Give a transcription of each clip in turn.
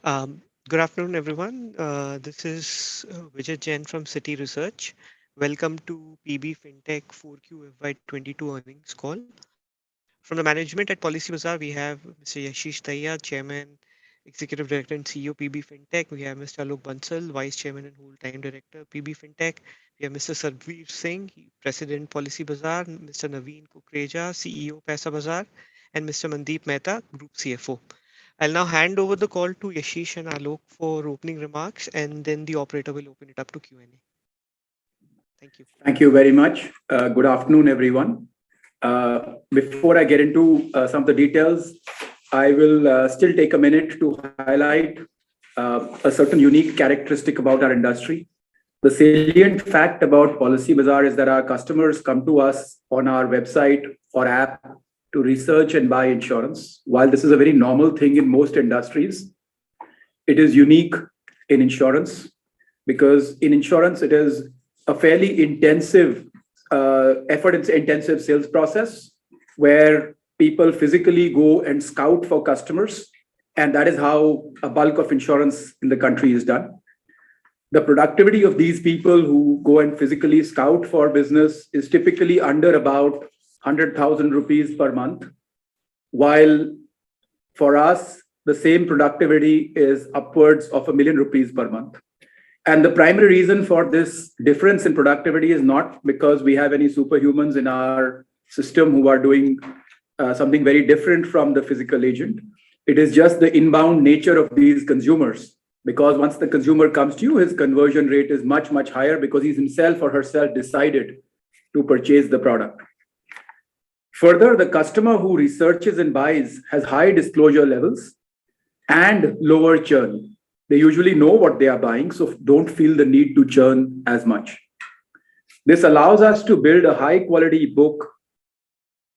Good afternoon, everyone. This is Vijay Jain from City Research. Welcome to PB Fintech 4Q FY22 earnings call. From the management at Policybazaar, we have Mr. Yashish Daya, Chairman, Executive Director and CEO PB Fintech. We have Mr. Alok Bansal, Vice Chairman and Whole-Time Director PB Fintech. We have Mr. Sarveer Singh, President Policybazaar, Mr. Naveen Kukreja, CEO Paisabazaar, and Mr. Mandeep Mehta, Group CFO. I'll now hand over the call to Yashish and Alok for opening remarks, and then the operator will open it up to Q&A. Thank you. Thank you very much. Good afternoon, everyone. Before I get into some of the details, I will still take a minute to highlight a certain unique characteristic about our industry. The salient fact about Policybazaar is that our customers come to us on our website or app to research and buy insurance. While this is a very normal thing in most industries, it is unique in insurance because in insurance, it is a fairly intensive, effort-intensive sales process where people physically go and scout for customers. And that is how a bulk of insurance in the country is done. The productivity of these people who go and physically scout for business is typically under about 100,000 rupees per month, while for us, the same productivity is upwards of 1 million rupees per month. And the primary reason for this difference in productivity is not because we have any superhumans in our system who are doing something very different from the physical agent. It is just the inbound nature of these consumers. Because once the consumer comes to you, his conversion rate is much, much higher because he's himself or herself decided to purchase the product. Further, the customer who researches and buys has high disclosure levels and lower churn. They usually know what they are buying, so don't feel the need to churn as much. This allows us to build a high quality book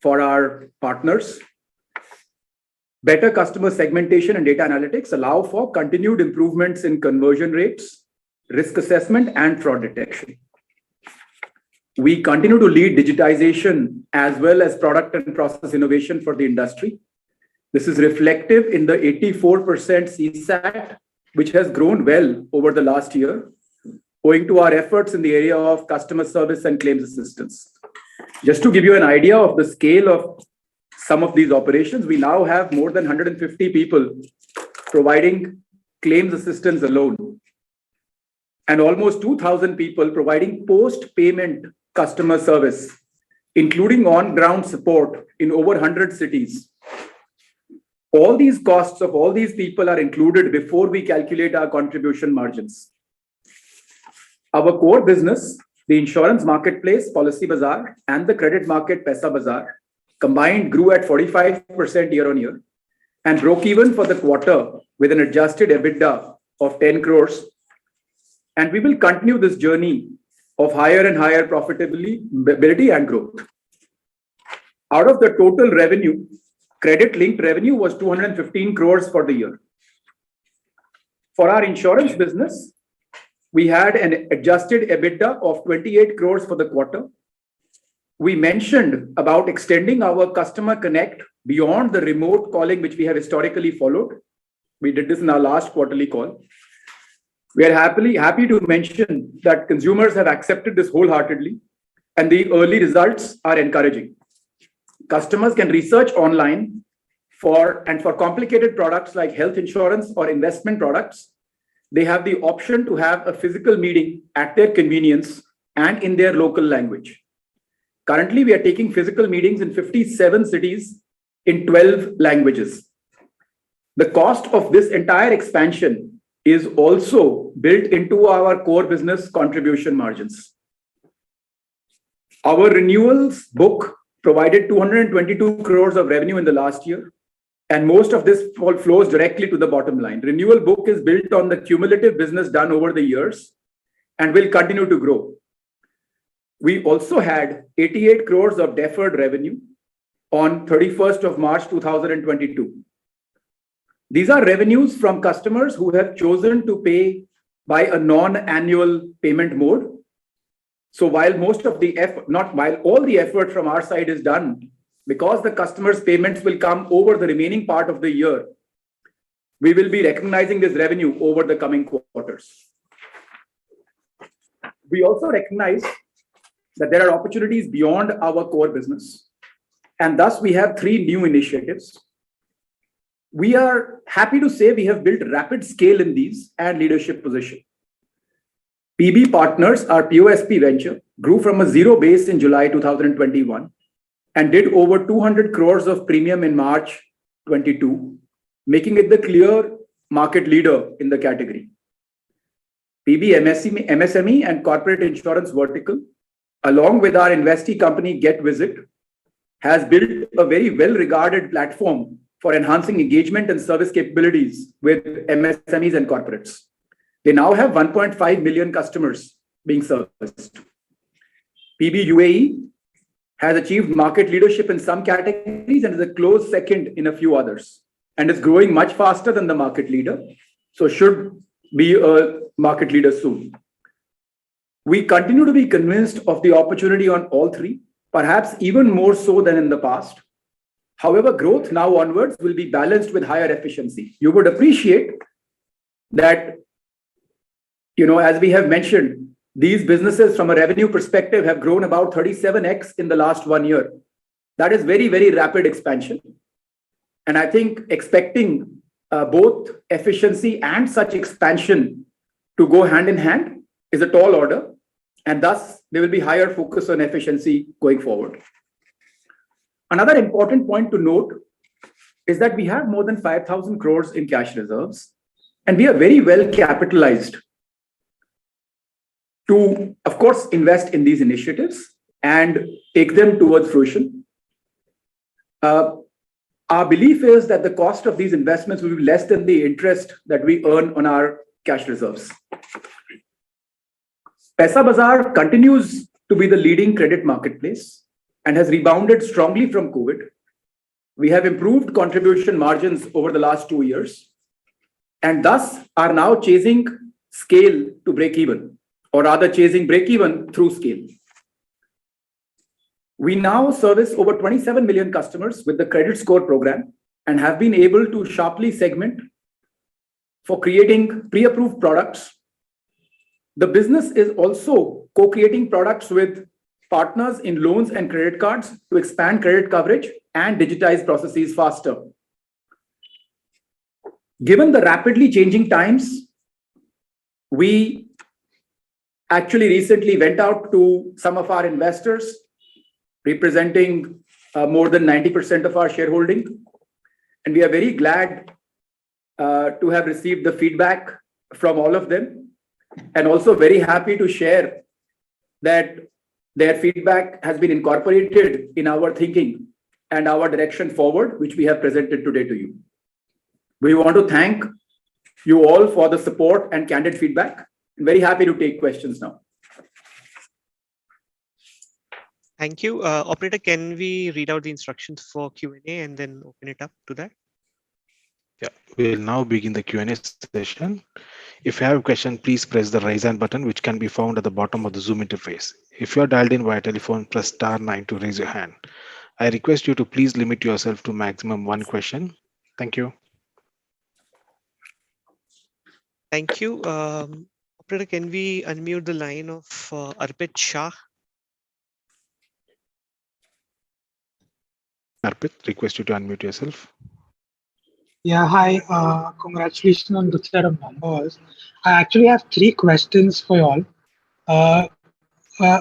for our partners. Better customer segmentation and data analytics allow for continued improvements in conversion rates, risk assessment, and fraud detection. We continue to lead digitization as well as product and process innovation for the industry. This is reflective in the 84% CSAT, which has grown well over the last year, owing to our efforts in the area of customer service and claims assistance. Just to give you an idea of the scale of some of these operations, we now have more than 150 people providing claims assistance alone, and almost 2,000 people providing post-payment customer service, including on-ground support in over 100 cities. All these costs of all these people are included before we calculate our contribution margins. Our core business, the insurance marketplace, Policybazaar, and the credit market, Paisabazaar, combined grew at 45% year on year and broke even for the quarter with an adjusted EBITDA of 10 crores. And we will continue this journey of higher and higher profitability and growth. Out of the total revenue, credit-linked revenue was 215 crores for the year. For our insurance business, we had an adjusted EBITDA of 28 crores for the quarter. We mentioned about extending our customer connect beyond the remote calling, which we have historically followed. We did this in our last quarterly call. We are happy to mention that consumers have accepted this wholeheartedly, and the early results are encouraging. Customers can research online for complicated products like health insurance or investment products. They have the option to have a physical meeting at their convenience and in their local language. Currently, we are taking physical meetings in 57 cities in 12 languages. The cost of this entire expansion is also built into our core business contribution margins. Our renewals book provided 222 crores of revenue in the last year, and most of this flows directly to the bottom line. Renewal book is built on the cumulative business done over the years and will continue to grow. We also had 88 crores of deferred revenue on 31st of March 2022. These are revenues from customers who have chosen to pay by a non-annual payment mode. So while most of the effort, not while all the effort from our side is done, because the customer's payments will come over the remaining part of the year, we will be recognizing this revenue over the coming quarters. We also recognize that there are opportunities beyond our core business, and thus we have 3 new initiatives. We are happy to say we have built rapid scale in these and leadership position. PB Partners, our POSP venture, grew from a zero base in July 2021 and did over 200 crores of premium in March 22, making it the clear market leader in the category. PB MSME and corporate insurance vertical, along with our investee company GetVisit, has built a very well-regarded platform for enhancing engagement and service capabilities with MSMEs and corporates. They now have 1.5 million customers being serviced. PB UAE has achieved market leadership in some categories and is a close second in a few others, and is growing much faster than the market leader, so should be a market leader soon. We continue to be convinced of the opportunity on all 3, perhaps even more so than in the past. However, growth now onwards will be balanced with higher efficiency. You would appreciate that, as we have mentioned, these businesses from a revenue perspective have grown about 37x in the last 1 year. That is very, very rapid expansion. And I think expecting both efficiency and such expansion to go hand in hand is a tall order. And thus, there will be higher focus on efficiency going forward. Another important point to note is that we have more than 5,000 crores in cash reserves, and we are very well capitalized to, of course, invest in these initiatives and take them towards fruition. Our belief is that the cost of these investments will be less than the interest that we earn on our cash reserves. Paisabazaar continues to be the leading credit marketplace and has rebounded strongly from COVID. We have improved contribution margins over the last 2 years, and thus are now chasing scale to break even, or rather chasing break even through scale. We now service over 27 million customers with the credit score program and have been able to sharply segment for creating pre-approved products. The business is also co-creating products with partners in loans and credit cards to expand credit coverage and digitize processes faster. Given the rapidly changing times, we actually recently went out to some of our investors, representing more than 90% of our shareholding. And we are very glad to have received the feedback from all of them, and also very happy to share that their feedback has been incorporated in our thinking and our direction forward, which we have presented today to you. We want to thank you all for the support and candid feedback. I'm very happy to take questions now. Thank you. Operator, can we read out the instructions for Q&A and then open it up to that? Yeah, we'll now begin the Q&A session. If you have a question, please press the raise hand button, which can be found at the bottom of the Zoom interface. If you are dialed in via telephone, press *9 to raise your hand. I request you to please limit yourself to maximum 1 question. Thank you. Thank you. Operator, can we unmute the line of Arpit Shah? Arpit, request you to unmute yourself. Yeah, hi. Congratulations on the set of numbers. I actually have 3 questions for you all.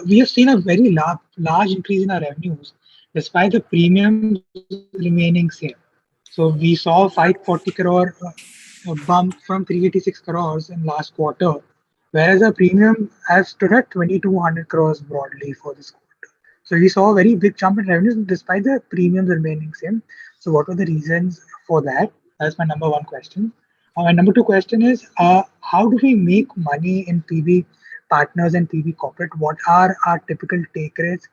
We have seen a very large increase in our revenues, despite the premiums remaining same. So we saw 540 crore bump from 386 crores in last quarter, whereas our premium has stood at 2200 crores broadly for this quarter. So we saw a very big jump in revenues despite the premiums remaining same. So what were the reasons for that? That's my number 1 question. My number 2 question is, how do we make money in PB Partners and PB Corporate? What are our typical take rates?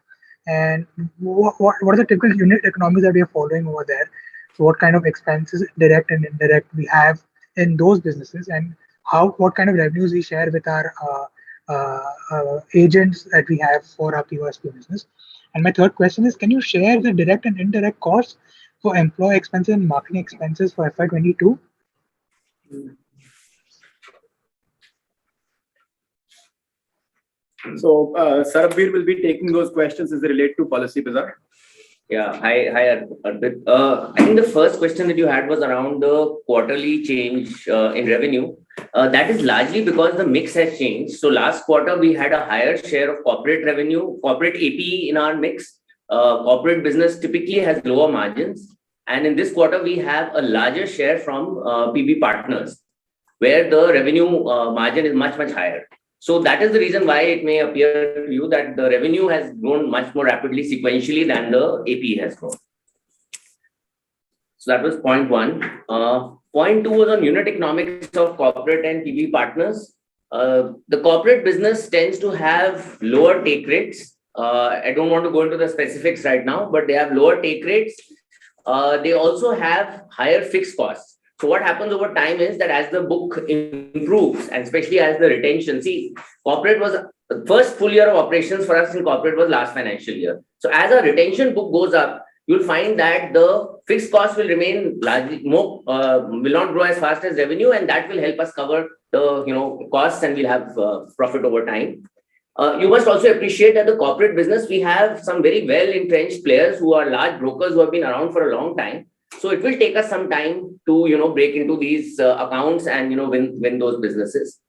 And what are the typical unit economies that we are following over there? So what kind of expenses, direct and indirect, we have in those businesses, and what kind of revenues we share with our agents that we have for our POSP business? And my third question is, can you share the direct and indirect costs for employee expenses and marketing expenses for FY22? So Sarabvir will be taking those questions as they relate to Policybazaar. Yeah, hi, Arpit. I think the first question that you had was around the quarterly change in revenue. That is largely because the mix has changed. So last quarter, we had a higher share of corporate revenue, corporate APE in our mix. Corporate business typically has lower margins. And in this quarter, we have a larger share from PB partners, where the revenue margin is much, much higher. So that is the reason why it may appear to you that the revenue has grown much more rapidly sequentially than the APE has grown. So that was point one. Point two was on unit economics of corporate and PB partners. The corporate business tends to have lower take rates. I don't want to go into the specifics right now, but they have lower take rates. They also have higher fixed costs. So what happens over time is that as the book improves, and especially as the retention, see, corporate was the first full year of operations for us in corporate was last financial year. So as our retention book goes up, you'll find that the fixed costs will remain largely more, will not grow as fast as revenue, and that will help us cover the costs, and we'll have profit over time. You must also appreciate that the corporate business, we have some very well entrenched players who are large brokers who have been around for a long time. So it will take us some time to break into these accounts and win those businesses.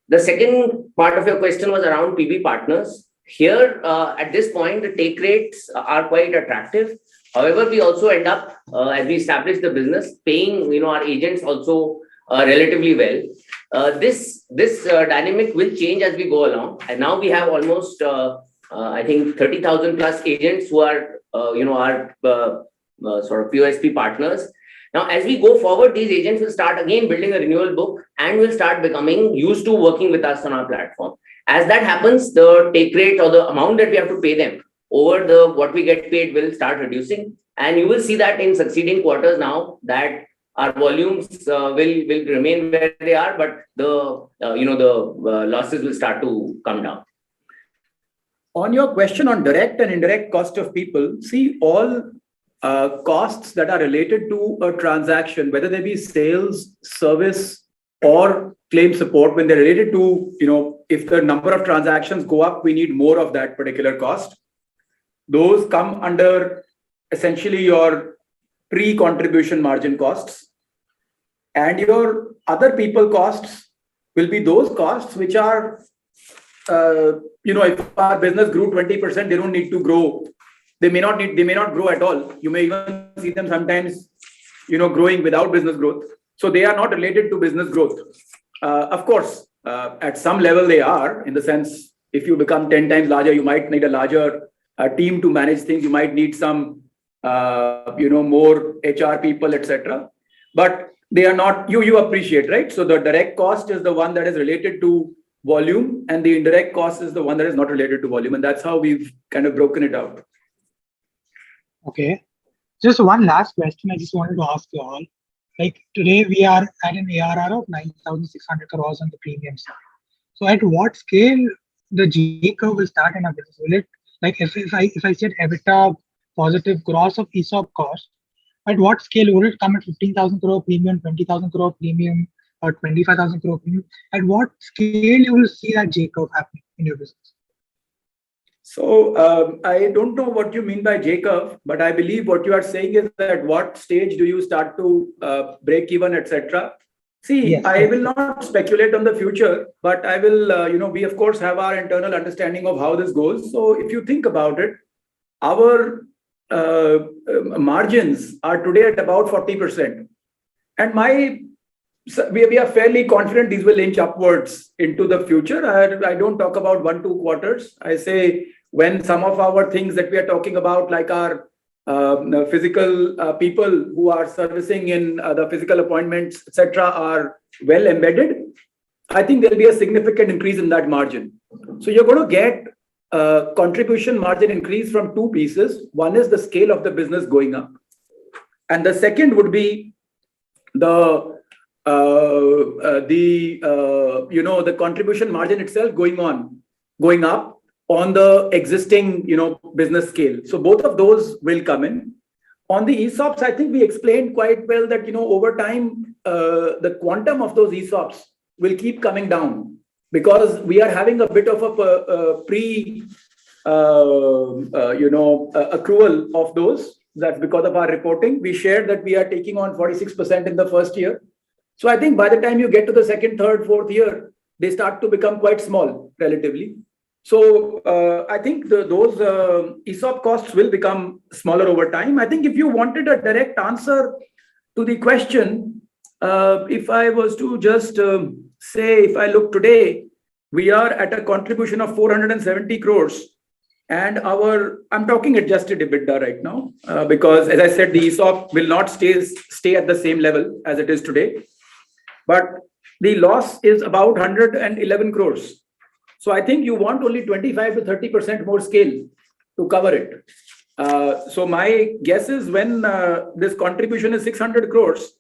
The second part of your question was around PB partners. Here at this point, the take rates are quite attractive. However, we also end up as we establish the business paying our agents also relatively well. This dynamic will change as we go along, and now we have almost I think 30,000 plus agents who are sort of POSP partners. Now, as we go forward, these agents will start again building a renewal book and will start becoming used to working with us on our platform. As that happens, the take rate or the amount that we have to pay them over what we get paid will start reducing, and you will see that in succeeding quarters now that our volumes will remain where they are, but the losses will start to come down. On your question on direct and indirect cost of people, see, all costs that are related to a transaction, whether they be sales, service, or claim support, when they're related to, if the number of transactions go up, we need more of that particular cost. Those come under essentially your pre-contribution margin costs. And your other people costs will be those costs which are, if our business grew 20%, they don't need to grow. They may not grow at all. You may even see them sometimes, growing without business growth. So they are not related to business growth. Of course, at some level they are, in the sense, if you become 10 times larger, you might need a larger team to manage things. You might need some, more HR people, etc. But they are not, you appreciate, right? So the direct cost is the one that is related to volume, and the indirect cost is the one that is not related to volume. And that's how we've kind of broken it out. Okay. Just one last question I just wanted to ask you all. Like today we are at an ARR of 9,600 crores on the premium side. So at what scale the J curve will start in our business? Will it, like if I said EBITDA positive gross of ESOP cost, at what scale will it come at 15,000 crore premium, 20,000 crore premium, or 25,000 crore premium? At what scale you will see that J curve happening in your business? So I don't know what you mean by J curve, but I believe what you are saying is that at what stage do you start to break even, etc. See, yes. I will not speculate on the future, but I will, we of course have our internal understanding of how this goes. So if you think about it, our margins are today at about 40%. And we are fairly confident these will inch upwards into the future. I don't talk about 1-2 quarters. I say when some of our things that we are talking about, like our physical people who are servicing in the physical appointments, etc., are well embedded, I think there'll be a significant increase in that margin. So you're going to get contribution margin increase from two pieces. One is the scale of the business going up, and the second would be the contribution margin itself going up on the existing business scale. So both of those will come in. On the ESOPs, I think we explained quite well that, over time, the quantum of those ESOPs will keep coming down because we are having a bit of a accrual of those. That's because of our reporting. We shared that we are taking on 46% in the first year. So I think by the time you get to the second, third, fourth year, they start to become quite small relatively. So I think those ESOP costs will become smaller over time. I think if you wanted a direct answer to the question, if I was to just say, if I look today, we are at a contribution of 470 crores. And I'm talking adjusted EBITDA right now, because as I said, the ESOP will not stay at the same level as it is today. But the loss is about 111 crores. So I think you want only 25 to 30% more scale to cover it. So my guess is when this contribution is 600 crores,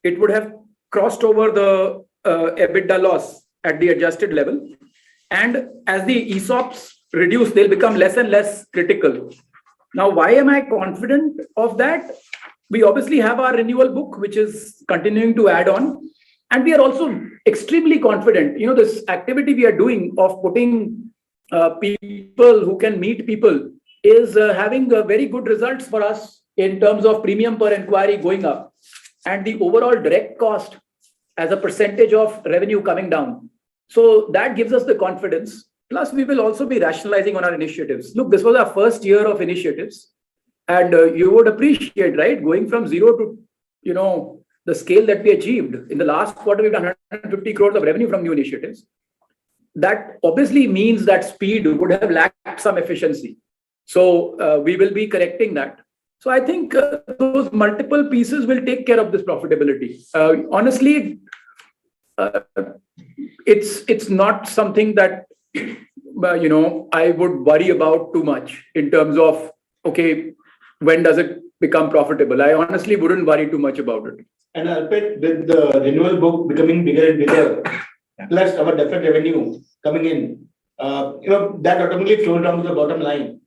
it would have crossed over the EBITDA loss at the adjusted level. And as the ESOPs reduce, they'll become less and less critical. Now, why am I confident of that? We obviously have our renewal book, which is continuing to add on. And we are also extremely confident. This activity we are doing of putting people who can meet people is having very good results for us in terms of premium per inquiry going up and the overall direct cost as a percentage of revenue coming down. So that gives us the confidence. Plus, we will also be rationalizing on our initiatives. Look, this was our first year of initiatives. And you would appreciate, right? Going from zero to, the scale that we achieved. In the last quarter, we've done 150 crores of revenue from new initiatives. That obviously means that speed would have lacked some efficiency. So we will be correcting that. So I think those multiple pieces will take care of this profitability. Honestly, it's not something that, I would worry about too much in terms of, okay, when does it become profitable? I honestly wouldn't worry too much about it. And Alpit, with the renewal book becoming bigger and bigger, plus our deferred revenue coming in, that automatically flows down to the bottom line.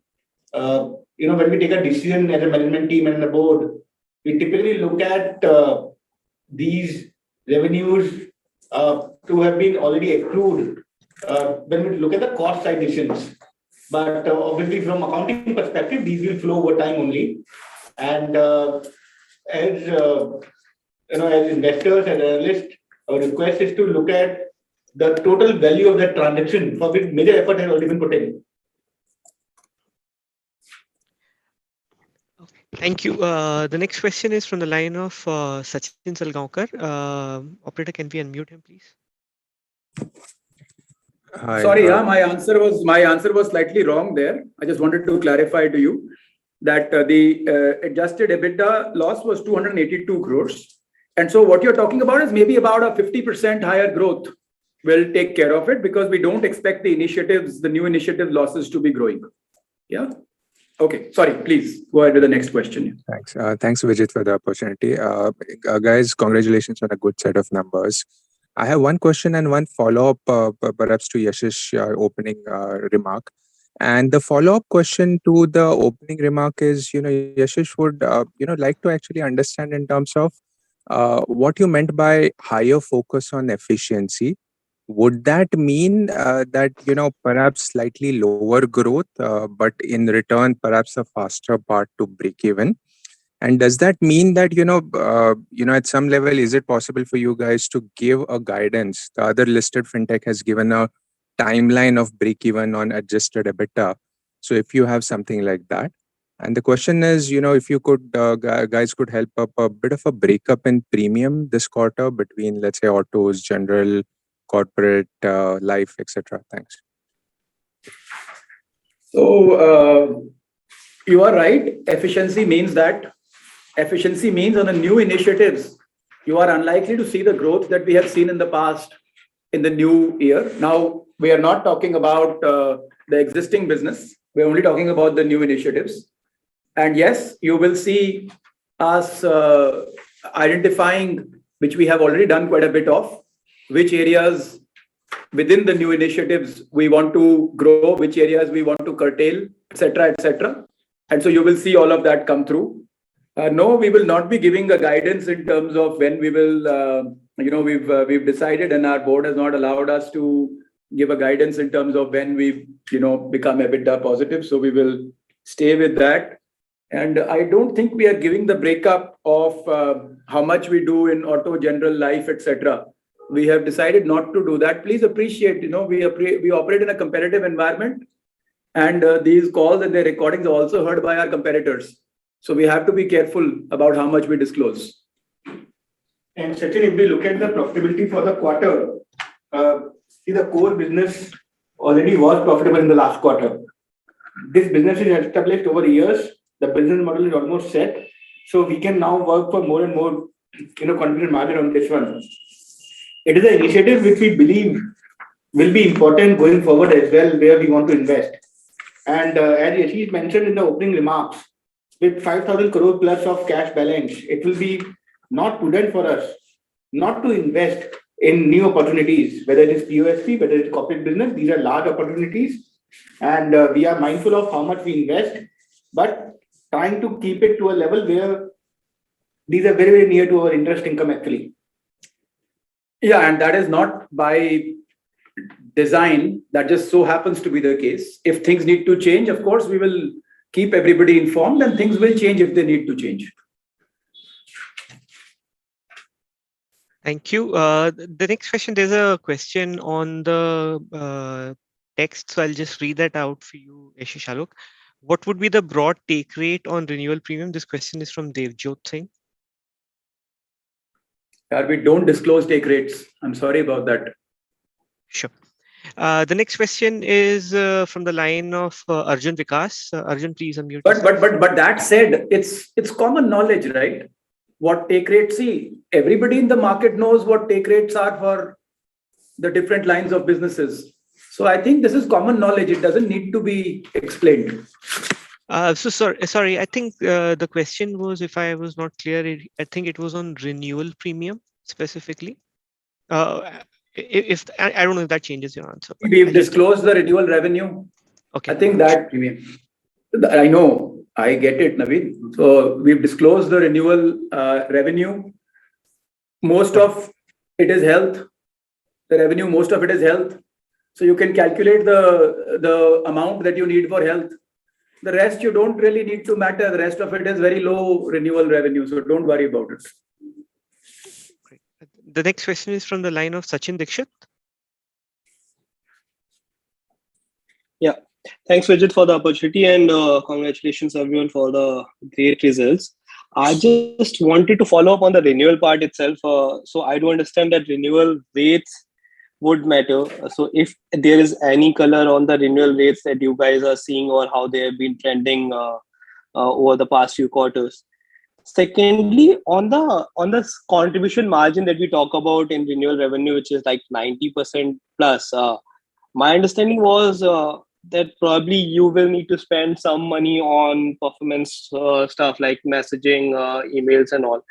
When we take a decision as a management team and the board, we typically look at these revenues to have been already accrued when we look at the cost side decisions. But obviously, from accounting perspective, these will flow over time only. And as investors and analysts, our request is to look at the total value of that transaction for which major effort has already been put in. Thank you. The next question is from the line of Sachin Salgaonkar. Operator, can we unmute him, please? Hi, sorry, my answer was slightly wrong there. I just wanted to clarify to you that the adjusted EBITDA loss was 282 crores. And so what you're talking about is maybe about a 50% higher growth will take care of it because we don't expect the new initiative losses to be growing. Yeah. Okay. Sorry, please go ahead with the next question. Thanks. Thanks, Vijit, for the opportunity. Guys, congratulations on a good set of numbers. I have one question and one follow-up, perhaps to Yashish's opening remark. And the follow-up question to the opening remark is, Yashish would, like to actually understand in terms of what you meant by higher focus on efficiency. Would that mean that, perhaps slightly lower growth, but in return, perhaps a faster path to break even? And does that mean that, at some level, is it possible for you guys to give a guidance? The other listed fintech has given a timeline of break even on adjusted EBITDA. So if you have something like that. And the question is, if you could, guys could help up a bit of a breakup in premium this quarter between, let's say, autos, general, corporate, life, etc. Thanks. So you are right. Efficiency means on the new initiatives, you are unlikely to see the growth that we have seen in the past in the new year. Now, we are not talking about the existing business. We're only talking about the new initiatives. And yes, you will see us identifying, which we have already done quite a bit of, which areas within the new initiatives we want to grow, which areas we want to curtail, etc., etc. And so you will see all of that come through. No, we will not be giving a guidance in terms of when we will. We've decided, and our board has not allowed us to give a guidance in terms of when we become EBITDA positive. So we will stay with that. And I don't think we are giving the breakup of how much we do in auto, general, life, etc. We have decided not to do that. Please appreciate, we operate in a competitive environment, and these calls and their recordings are also heard by our competitors. So we have to be careful about how much we disclose. And Sachin, if we look at the profitability for the quarter, see the core business already was profitable in the last quarter. This business is established over years. The business model is almost set. So we can now work for more and more, confident margin on this one. It is an initiative which we believe will be important going forward as well, where we want to invest. And as Yashish mentioned in the opening remarks, with 5,000 crore plus of cash balance, it will be not prudent for us not to invest in new opportunities, whether it is POSP, whether it is corporate business. These are large opportunities, and we are mindful of how much we invest, but trying to keep it to a level where these are very, very near to our interest income actually. Yeah, and that is not by design. That just so happens to be the case. If things need to change, of course, we will keep everybody informed, and things will change if they need to change. Thank you. The next question, there's a question on the text, so I'll just read that out for you, Yashish Alok. What would be the broad take rate on renewal premium? This question is from Devjot Singh. We don't disclose take rates. I'm sorry about that. Sure. The next question is from the line of Arjun Vikas. Arjun, please unmute. But that said, it's common knowledge, right? What take rates? See, everybody in the market knows what take rates are for the different lines of businesses. So I think this is common knowledge. It doesn't need to be explained. Sorry. I think the question was, if I was not clear, I think it was on renewal premium specifically. If I don't know if that changes your answer. We've disclosed the renewal revenue. Okay. I think that I know. I get it, Naveen. So we've disclosed the renewal revenue. Most of it is health. The revenue, most of it is health. So you can calculate the amount that you need for health. The rest you don't really need to matter. The rest of it is very low renewal revenue. So don't worry about it. Great. The next question is from the line of Sachin Dixit. Yeah. Thanks, Vijit, for the opportunity, and congratulations everyone for the great results. I just wanted to follow up on the renewal part itself. So I do understand that renewal rates would matter. So if there is any color on the renewal rates that you guys are seeing or how they have been trending over the past few quarters. Secondly, on the contribution margin that we talk about in renewal revenue, which is like 90% plus, my understanding was that probably you will need to spend some money on performance stuff like messaging, emails and all.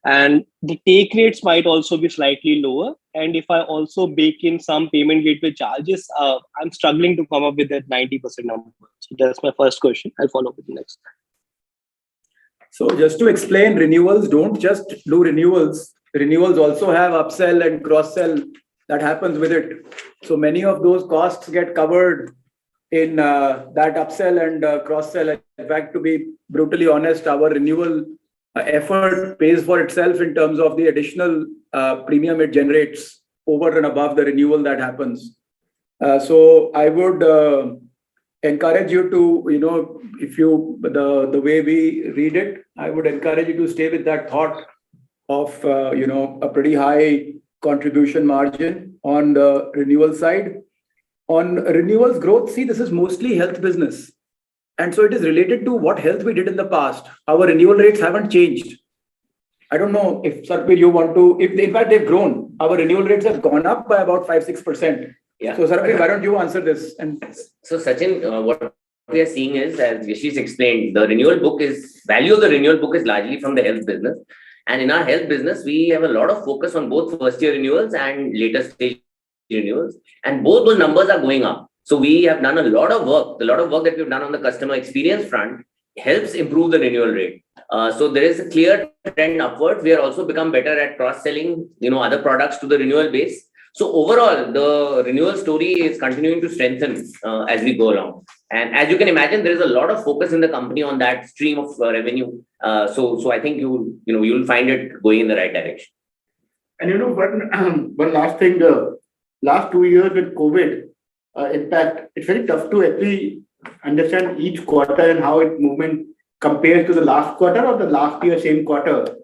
And the take rates might also be slightly lower. And if I also bake in some payment gateway charges, I'm struggling to come up with that 90% number. So that's my first question. I'll follow up with the next. So just to explain, renewals don't just do renewals. Renewals also have upsell and cross-sell that happens with it. So many of those costs get covered in that upsell and cross-sell. In fact, to be brutally honest, our renewal effort pays for itself in terms of the additional premium it generates over and above the renewal that happens. So I would encourage you to, if you, the way we read it, I would encourage you to stay with that thought of, a pretty high contribution margin on the renewal side. On renewals growth, see, this is mostly health business. And so it is related to what health we did in the past. Our renewal rates haven't changed. I don't know if, Sarpir, you want to, if in fact they've grown. Our renewal rates have gone up by about 5-6%. Yeah. So Sarpir, why don't you answer this? And so Sachin, what we are seeing is, as Yashish explained, the renewal book value of the renewal book is largely from the health business. And in our health business, we have a lot of focus on both first year renewals and later stage renewals. And both those numbers are going up. So we have done a lot of work that we've done on the customer experience front helps improve the renewal rate. So there is a clear trend upwards. We are also become better at cross-selling, other products to the renewal base. So overall, the renewal story is continuing to strengthen as we go along. And as you can imagine, there is a lot of focus in the company on that stream of revenue. So I think you'll find it going in the right direction. And one last thing, last 2 years with COVID impact, it's very tough to actually understand each quarter and how its movement compares to the last quarter or the last year same quarter.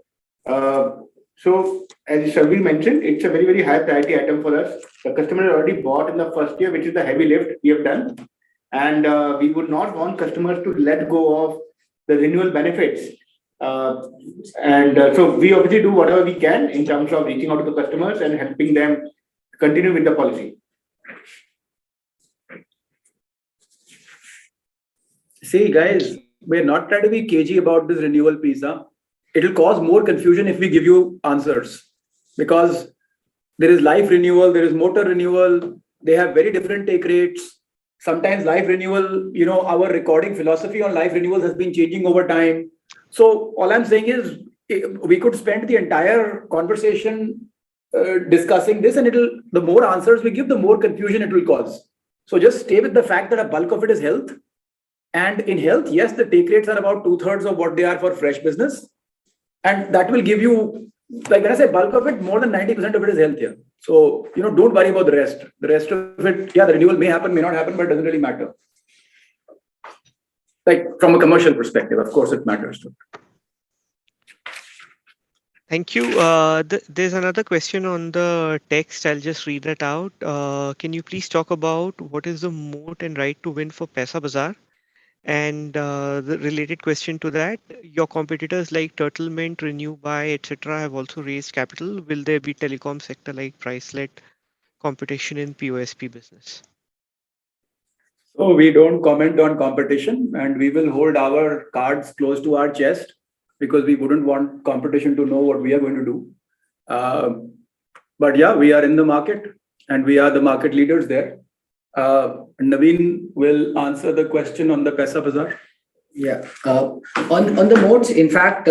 So as Shalvi mentioned, it's a very, very high priority item for us. The customer has already bought in the first year, which is the heavy lift we have done. And we would not want customers to let go of the renewal benefits. So we obviously do whatever we can in terms of reaching out to the customers and helping them continue with the policy. See, guys, we're not trying to be cagey about this renewal piece. It'll cause more confusion if we give you answers, because there is life renewal, there is motor renewal. They have very different take rates. Sometimes life renewal, our recording philosophy on life renewals has been changing over time. So all I'm saying is we could spend the entire conversation discussing this, and the more answers we give, the more confusion it will cause. So just stay with the fact that a bulk of it is health. And in health, yes, the take rates are about 2/3 of what they are for fresh business. And that will give you, like when I say bulk of it, more than 90% of it is health here. So, don't worry about the rest. The rest of it, the renewal may happen, may not happen, but it doesn't really matter. Like from a commercial perspective, of course, it matters too. Thank you. There's another question on the text. I'll just read that out. Can you please talk about what is the moat and right to win for Paisabazaar? And the related question to that, your competitors like Turtlemint, RenewBuy, etc. have also raised capital. Will there be telecom sector like price-led competition in POSP business? So we don't comment on competition, and we will hold our cards close to our chest because we wouldn't want competition to know what we are going to do. But yeah, we are in the market and we are the market leaders there. Naveen will answer the question on the Paisabazaar. Yeah. On the modes, in fact,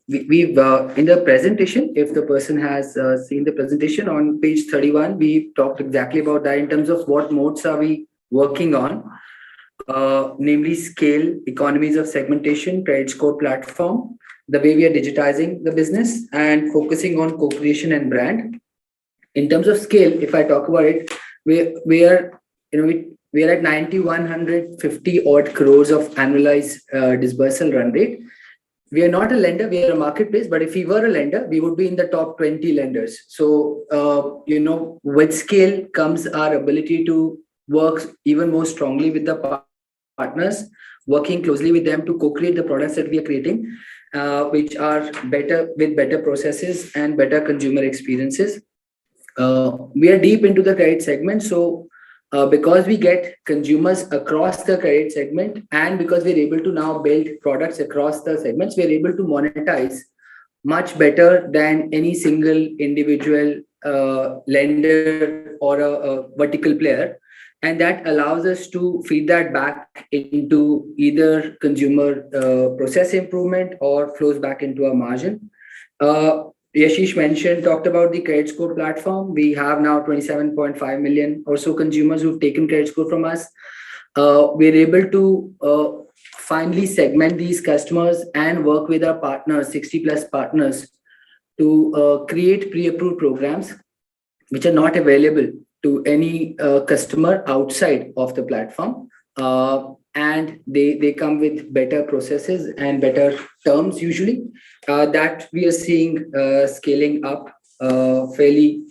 we've in the presentation, if the person has seen the presentation on page 31, we talked exactly about that in terms of what modes are we working on, namely scale, economies of segmentation, credit score platform, the way we are digitizing the business and focusing on co-creation and brand. In terms of scale, if I talk about it, we are at 9,150 odd crores of annualized disbursal run rate. We are not a lender, we are a marketplace, but if we were a lender, we would be in the top 20 lenders. So, with scale comes our ability to work even more strongly with the partners, working closely with them to co-create the products that we are creating, which are better with better processes and better consumer experiences. We are deep into the credit segment. So because we get consumers across the credit segment and because we're able to now build products across the segments, we're able to monetize much better than any single individual lender or a vertical player. And that allows us to feed that back into either consumer process improvement or flows back into our margin. Yashish talked about the credit score platform. We have now 27.5 million or so consumers who've taken credit score from us. We're able to finally segment these customers and work with our partners, 60 plus partners, to create pre-approved programs which are not available to any customer outside of the platform. And they come with better processes and better terms usually that we are seeing scaling up fairly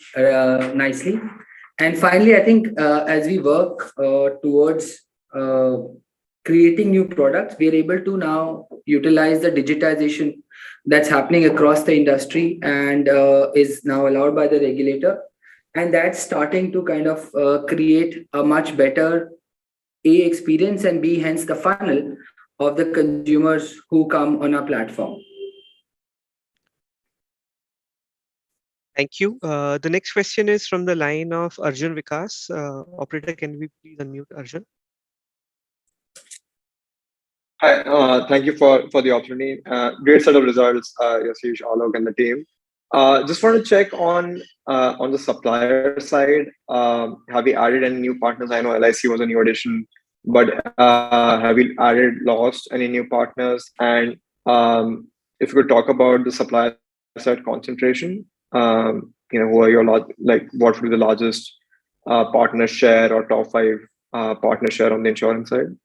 nicely. And finally, I think as we work towards creating new products, we are able to now utilize the digitization that's happening across the industry and is now allowed by the regulator. And that's starting to kind of create a much better A experience and B, hence the funnel of the consumers who come on our platform. Thank you. The next question is from the line of Arjun Vikas. Operator, can we please unmute Arjun? Hi, thank you for the opportunity. Great set of results, Yasish, Alok, and the team. Just want to check on the supplier side. Have we added any new partners? I know LIC was a new addition, but have we lost any new partners? And if you could talk about the supplier side concentration, who are your what would be the largest partner share or top five partner share on the insurance side?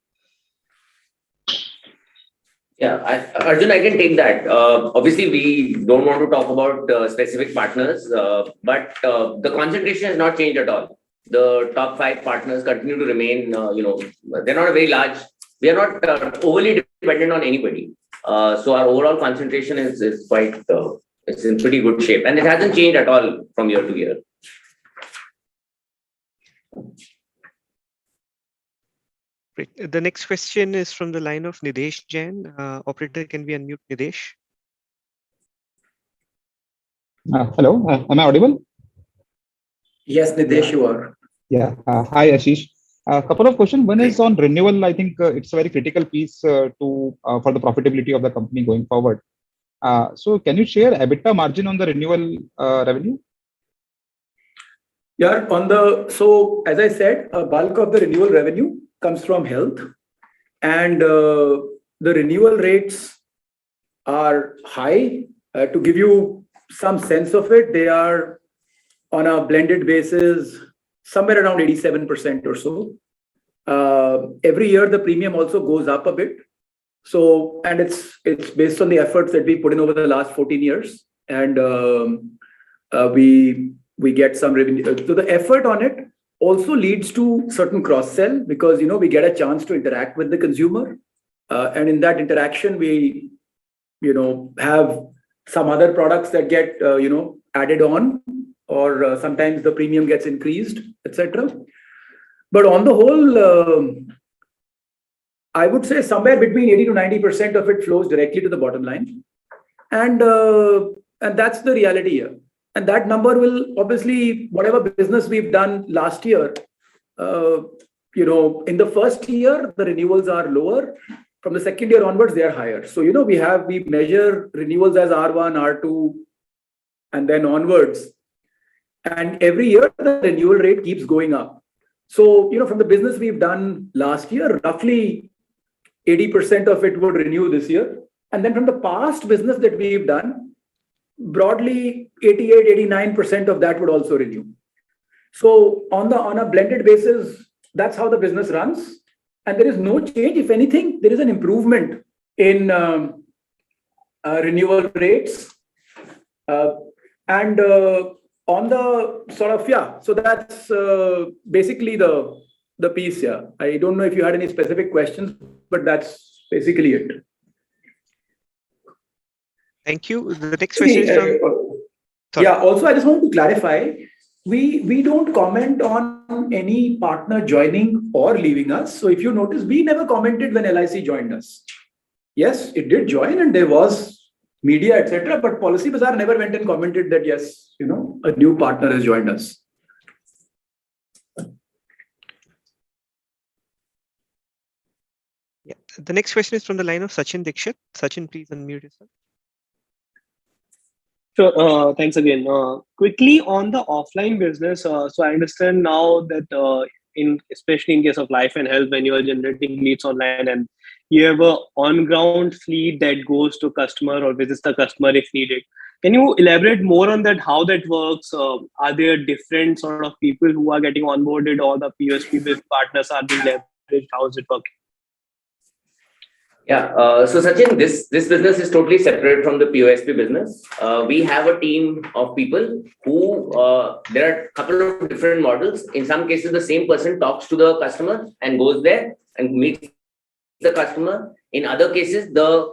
Yeah, Arjun, I can take that. Obviously, we don't want to talk about specific partners, but the concentration has not changed at all. The top five partners continue to remain, they're not a very large, we are not overly dependent on anybody. So our overall concentration is quite, it's in pretty good shape, and it hasn't changed at all from year to year. Great. The next question is from the line of Nidesh Jain. Operator, can we unmute Nidesh? Hello, am I audible? Yes, Nidesh, you are. Yeah. Hi, Ashish. A couple of questions. One is on renewal. I think it's a very critical piece for the profitability of the company going forward. So can you share EBITDA margin on the renewal revenue? Yeah, so as I said, a bulk of the renewal revenue comes from health, and the renewal rates are high. To give you some sense of it, they are on a blended basis somewhere around 87% or so. Every year the premium also goes up a bit. So, and it's based on the efforts that we put in over the last 14 years, and we get some revenue. So the effort on it also leads to certain cross-sell, because we get a chance to interact with the consumer, and in that interaction we have some other products that get added on, or sometimes the premium gets increased, etc. But on the whole, I would say somewhere between 80 to 90% of it flows directly to the bottom line, and that's the reality here. And that number will obviously, whatever business we've done last year, in the first year the renewals are lower. From the second year onwards, they are higher. So we measure renewals as R1, R2, and then onwards. And every year the renewal rate keeps going up. So from the business we've done last year, roughly 80% of it would renew this year. And then from the past business that we've done, broadly 88-89% of that would also renew. So on a blended basis, that's how the business runs, and there is no change. If anything, there is an improvement in renewal rates, and on the sort of so that's basically the piece here. I don't know if you had any specific questions, but that's basically it. Thank you. The next question is from... Also, I just want to clarify, we don't comment on any partner joining or leaving us. So if you notice, we never commented when LIC joined us. Yes, it did join and there was media, etc. But Policybazaar never went and commented that, yes, a new partner has joined us. Yeah. The next question is from the line of Sachin Dixit. Sachin, please unmute yourself. Sure. Thanks again. Quickly on the offline business. So I understand now that especially in case of life and health, when you are generating leads online and you have a on-ground fleet that goes to customer or visits the customer if needed. Can you elaborate more on that? How that works? Are there different sort of people who are getting onboarded, or the POSP partners are being leveraged? How is it working? Yeah, so Sachin, this business is totally separate from the POSP business. We have a team of people who, there are a couple of different models. In some cases, the same person talks to the customer and goes there and meets the customer. In other cases, the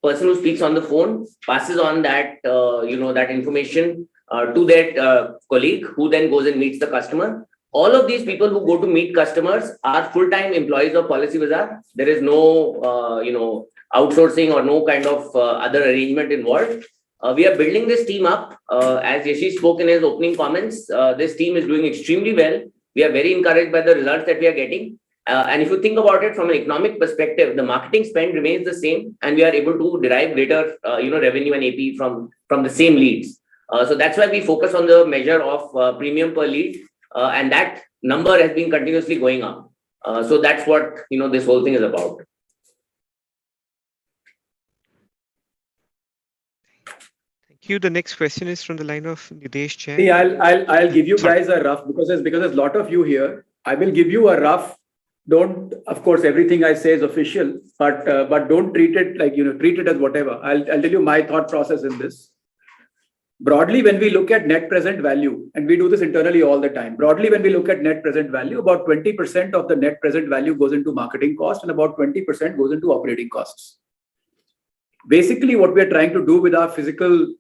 person who speaks on the phone passes on that, that information to their colleague, who then goes and meets the customer. All of these people who go to meet customers are full-time employees of Policybazaar. There is no, outsourcing or no kind of other arrangement involved. We are building this team up. As Yashish spoke in his opening comments, this team is doing extremely well. We are very encouraged by the results that we are getting. And if you think about it from an economic perspective, the marketing spend remains the same, and we are able to derive greater, revenue and AP from the same leads. So that's why we focus on the measure of premium per lead, and that number has been continuously going up. So that's what this whole thing is about. Thank you. The next question is from the line of Nidesh Jain. See, I'll give you guys a rough, because there's a lot of you here. I will give you a rough. Don't, of course, everything I say is official, but don't treat it like, treat it as whatever. I'll tell you my thought process in this. Broadly, when we look at net present value, and we do this internally all the time, broadly, when we look at net present value, about 20% of the net present value goes into marketing cost and about 20% goes into operating costs. Basically, what we're trying to do with our physical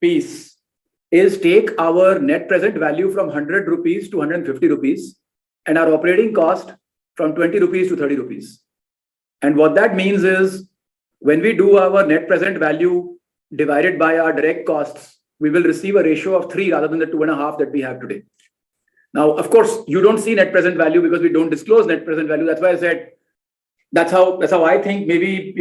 piece is take our net present value from 100 rupees to 150 rupees and our operating cost from 20 rupees to 30 rupees. And what that means is when we do our net present value divided by our direct costs, we will receive a ratio of 3 rather than the 2.5 that we have today. Now, of course, you don't see net present value because we don't disclose net present value. That's why I said that's how I think. Maybe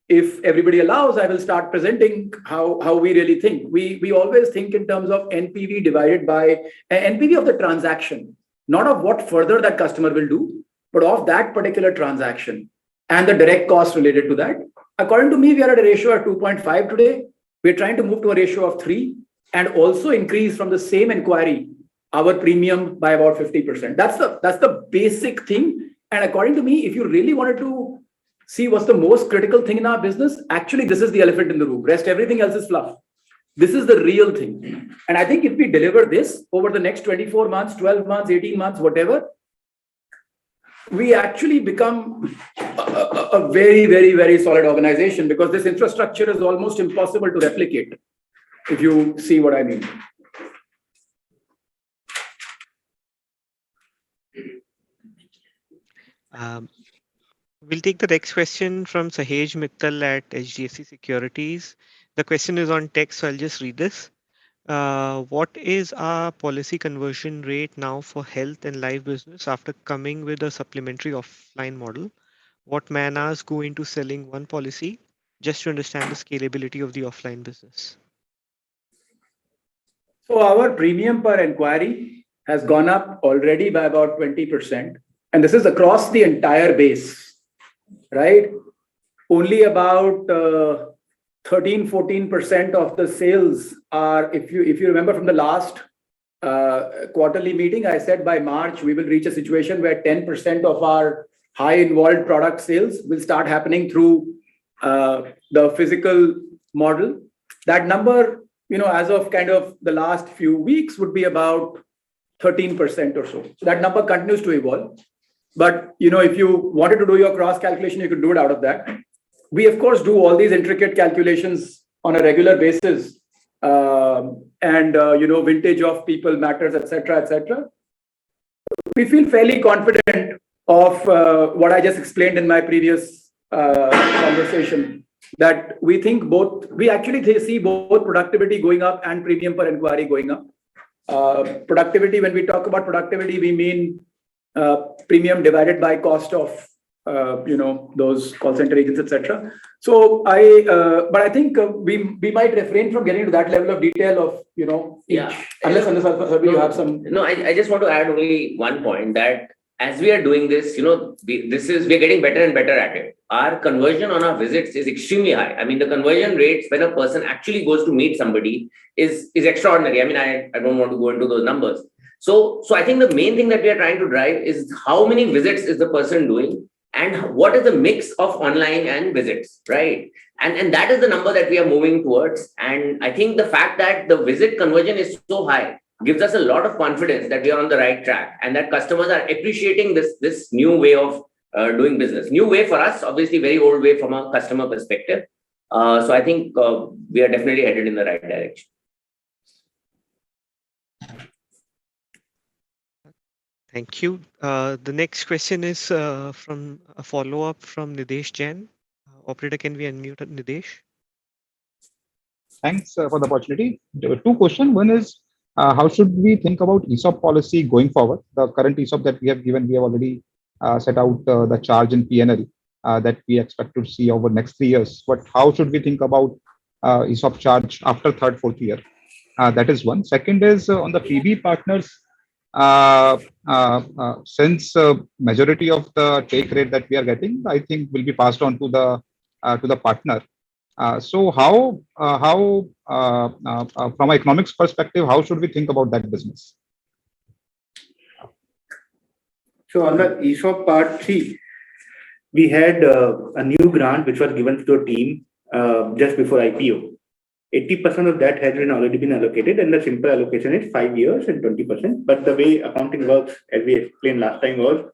if everybody allows, I will start presenting how we really think. We always think in terms of NPV divided by NPV of the transaction, not of what further that customer will do, but of that particular transaction and the direct cost related to that. According to me, we are at a ratio of 2.5 today. We're trying to move to a ratio of 3 and also increase from the same inquiry our premium by about 50%. That's the basic thing. And according to me, if you really wanted to see what's the most critical thing in our business, actually, this is the elephant in the room. Rest, everything else is fluff. This is the real thing. And I think if we deliver this over the next 24 months, 12 months, 18 months, whatever, we actually become a very, very, very solid organization, because this infrastructure is almost impossible to replicate, if you see what I mean. We'll take the next question from Sahej Mittal at HDFC Securities. The question is on text, so I'll just read this. What is our policy conversion rate now for health and life business after coming with a supplementary offline model? What man hours go into selling one policy, just to understand the scalability of the offline business? So our premium per inquiry has gone up already by about 20%. And this is across the entire base, right? Only about 13-14% of the sales are, if you remember from the last quarterly meeting, I said by March, we will reach a situation where 10% of our high involved product sales will start happening through the physical model. That number, as of kind of the last few weeks would be about 13% or so. So that number continues to evolve. But, if you wanted to do your cross calculation, you could do it out of that. We, of course, do all these intricate calculations on a regular basis. Vintage of people matters, etc., etc. We feel fairly confident of what I just explained in my previous conversation, that we think we actually see both productivity going up and premium per inquiry going up. Productivity, when we talk about productivity, we mean premium divided by cost of those call center agents, etc. So but I think we might refrain from getting to that level of detail of each, unless you have some. No, I just want to add only one point, that as we are doing this, we're getting better and better at it. Our conversion on our visits is extremely high. I mean, the conversion rates when a person actually goes to meet somebody is extraordinary. I mean, I don't want to go into those numbers. So I think the main thing that we are trying to drive is how many visits is the person doing and what is the mix of online and visits, right? And that is the number that we are moving towards. And I think the fact that the visit conversion is so high gives us a lot of confidence that we are on the right track and that customers are appreciating this new way of doing business. New way for us, obviously very old way from a customer perspective. So I think we are definitely headed in the right direction. Thank you. The next question is from a follow-up from Nidesh Jain. Operator, can we unmute Nidesh? Thanks for the opportunity. There were two questions. One is, how should we think about ESOP policy going forward? The current ESOP that we have given, we have already set out the charge in P&L that we expect to see over next 3 years. But how should we think about ESOP charge after third, fourth year? That is one. Second is on the PB partners. Since majority of the take rate that we are getting, I think will be passed on to the partner. So from an economics perspective, how should we think about that business? So on the ESOP part, see, we had a new grant which was given to a team just before IPO. 80% of that has already been allocated, and the simple allocation is 5 years and 20%. But the way accounting works, as we explained last time, was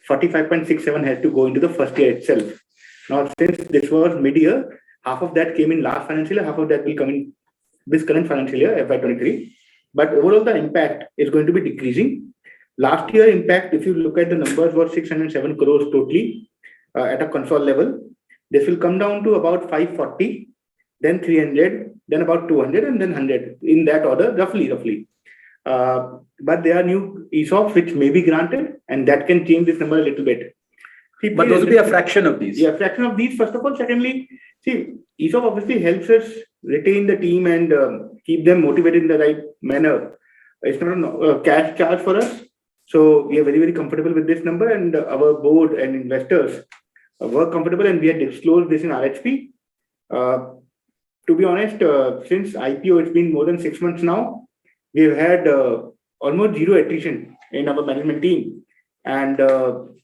45.67 has to go into the first year itself. Now, since this was mid-year, half of that came in last financial year, half of that will come in this current financial year, FY23. But overall, the impact is going to be decreasing. Last year impact, if you look at the numbers, was 607 crores totally at a console level. This will come down to about 540, then 300, then about 200, and then 100 in that order, roughly. But there are new ESOPs which may be granted, and that can change this number a little bit. See, but those will be a fraction of these. Yeah, fraction of these, first of all. Secondly, see, ESOP obviously helps us retain the team and keep them motivated in the right manner. It's not a cash charge for us. So we are very, very comfortable with this number, and our board and investors were comfortable, and we had disclosed this in RHP. To be honest, since IPO, it's been more than 6 months now. We've had almost zero attrition in our management team. And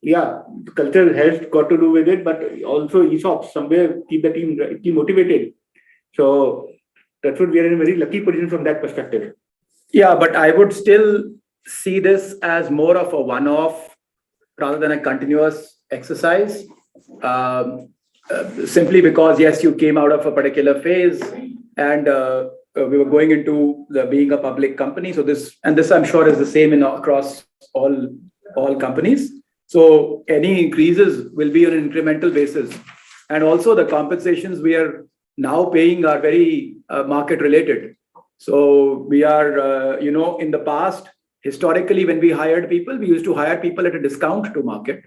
yeah, the culture has got to do with it, but also ESOPs somewhere keep the team motivated. So that's what we are in a very lucky position from that perspective. Yeah, but I would still see this as more of a one-off rather than a continuous exercise. Simply because, yes, you came out of a particular phase and we were going into being a public company. So this I'm sure is the same across all companies. So any increases will be on an incremental basis. And also the compensations we are now paying are very market related. So we are, in the past, historically, when we hired people, we used to hire people at a discount to market,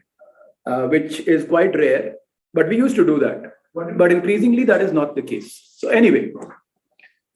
which is quite rare. But we used to do that. But increasingly, that is not the case. So anyway.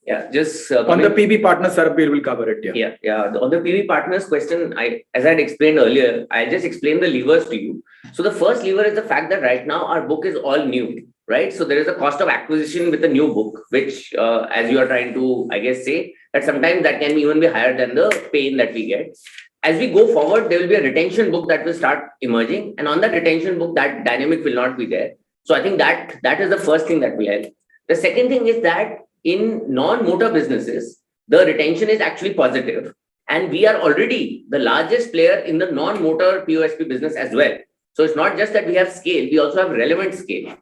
Yeah, just on the PB partners, Sarbir will cover it. Yeah. On the PB partners question, as I had explained earlier, I'll just explain the levers to you. So the first lever is the fact that right now our book is all new, right? So there is a cost of acquisition with a new book, which, as you are trying to, I guess, say that sometimes that can even be higher than the pain that we get. As we go forward, there will be a retention book that will start emerging, and on that retention book, that dynamic will not be there. So I think that is the first thing that will help. The second thing is that in non-motor businesses, the retention is actually positive. And we are already the largest player in the non-motor POSP business as well. So it's not just that we have scale, we also have relevant scale.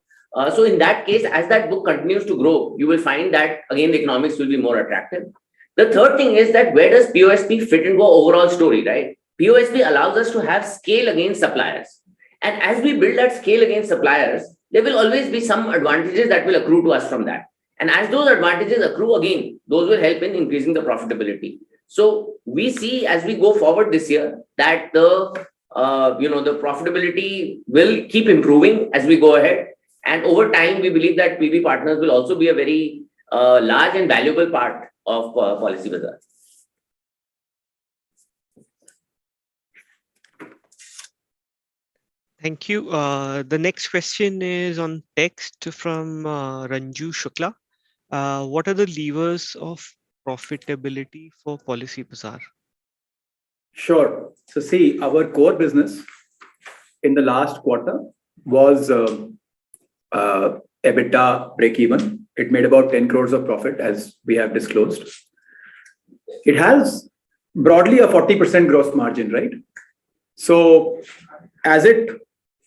So in that case, as that book continues to grow, you will find that, again, the economics will be more attractive. The third thing is that where does POSP fit into our overall story, right? POSP allows us to have scale against suppliers. And as we build that scale against suppliers, there will always be some advantages that will accrue to us from that. And as those advantages accrue again, those will help in increasing the profitability. So we see as we go forward this year that the profitability will keep improving as we go ahead. And over time, we believe that PB partners will also be a very large and valuable part of Policybazaar. Thank you. The next question is on text from Ranju Shukla. What are the levers of profitability for Policybazaar? Sure. So see, our core business in the last quarter was EBITDA break-even. It made about 10 crores of profit, as we have disclosed. It has broadly a 40% gross margin, right? So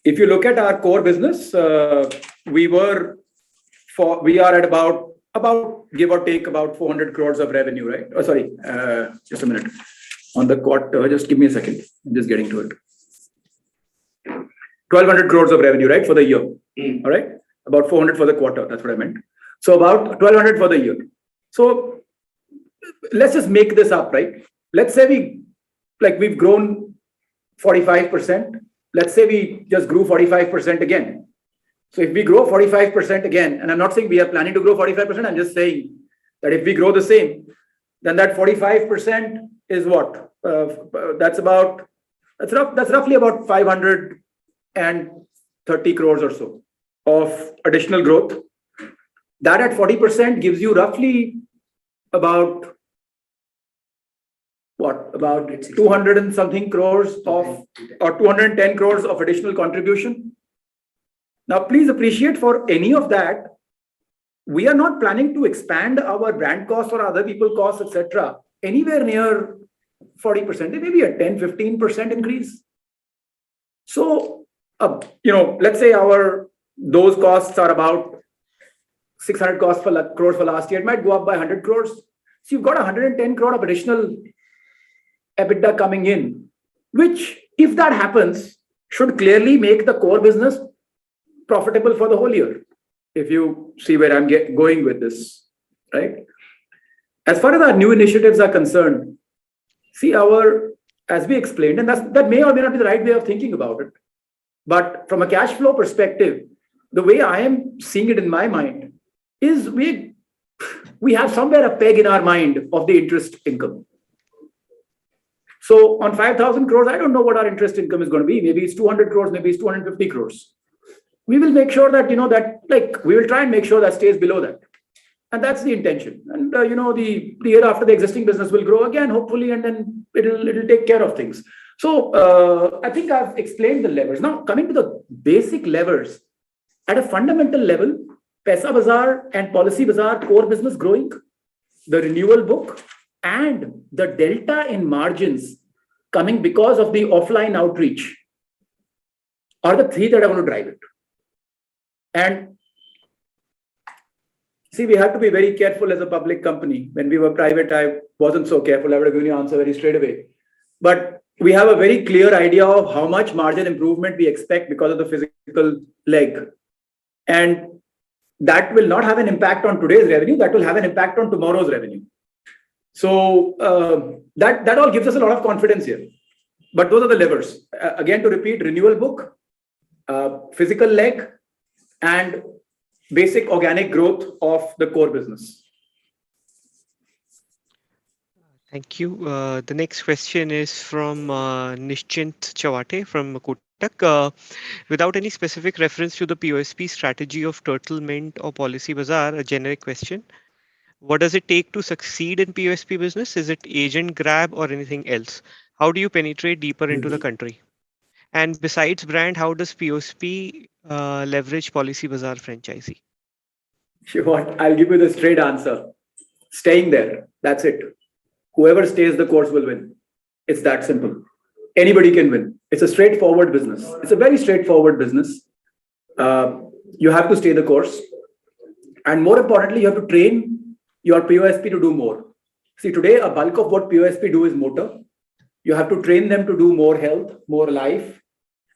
if you look at our core business, we are at about give or take about 400 crores of revenue, right? Oh, sorry, just a minute. On the quarter, just give me a second. I'm just getting to it. 1,200 crores of revenue, right, for the year. All right, about 400 for the quarter. That's what I meant. So about 1,200 for the year. So let's just make this up, right? Let's say we've grown 45%. let's say we just grew 45% again. So if we grow 45% again, and I'm not saying we are planning to grow 45%, I'm just saying that if we grow the same, then that 45% is what? That's roughly about 530 crores or so of additional growth. That at 40% gives you roughly about what? About 200 and something crores of, or 210 crores of additional contribution. Now, please appreciate, for any of that, we are not planning to expand our brand costs or other people costs, etc., anywhere near 40%. It may be a 10-15% increase. So, let's say those costs are about 600 crores for last year. It might go up by 100 crores. So you've got 110 crore of additional EBITDA coming in, which, if that happens, should clearly make the core business profitable for the whole year, if you see where I'm going with this, right? As far as our new initiatives are concerned, see, as we explained, and that may or may not be the right way of thinking about it, but from a cash flow perspective, the way I am seeing it in my mind is we have somewhere a peg in our mind of the interest income. So on 5,000 crores, I don't know what our interest income is going to be. Maybe it's 200 crores, maybe it's 250 crores. We will make sure that, we will try and make sure that stays below that. And that's the intention. And, the year after, the existing business will grow again, hopefully, and then it'll take care of things. So I think I've explained the levers. Now, coming to the basic levers, at a fundamental level, Paisabazaar and Policybazaar core business growing, the renewal book, and the delta in margins coming because of the offline outreach are the three that are going to drive it. And see, we have to be very careful as a public company. When we were private, I wasn't so careful. I would have given you an answer very straight away. But we have a very clear idea of how much margin improvement we expect because of the physical leg. And that will not have an impact on today's revenue. That will have an impact on tomorrow's revenue. So that all gives us a lot of confidence here. But those are the levers. Again, to repeat, renewal book, physical leg, and basic organic growth of the core business. Thank you. The next question is from Nischint Chawate from Kotak. Without any specific reference to the POSP strategy of Turtle Mint or Policybazaar, a generic question. What does it take to succeed in POSP business? Is it agent grab or anything else? How do you penetrate deeper into the country? And besides brand, how does POSP leverage Policybazaar franchisee? What? I'll give you the straight answer. Staying there. That's it. Whoever stays the course will win. It's that simple. Anybody can win. It's a straightforward business. It's a very straightforward business. You have to stay the course. And more importantly, you have to train your POSP to do more. See, today, a bulk of what POSP do is motor. You have to train them to do more health, more life.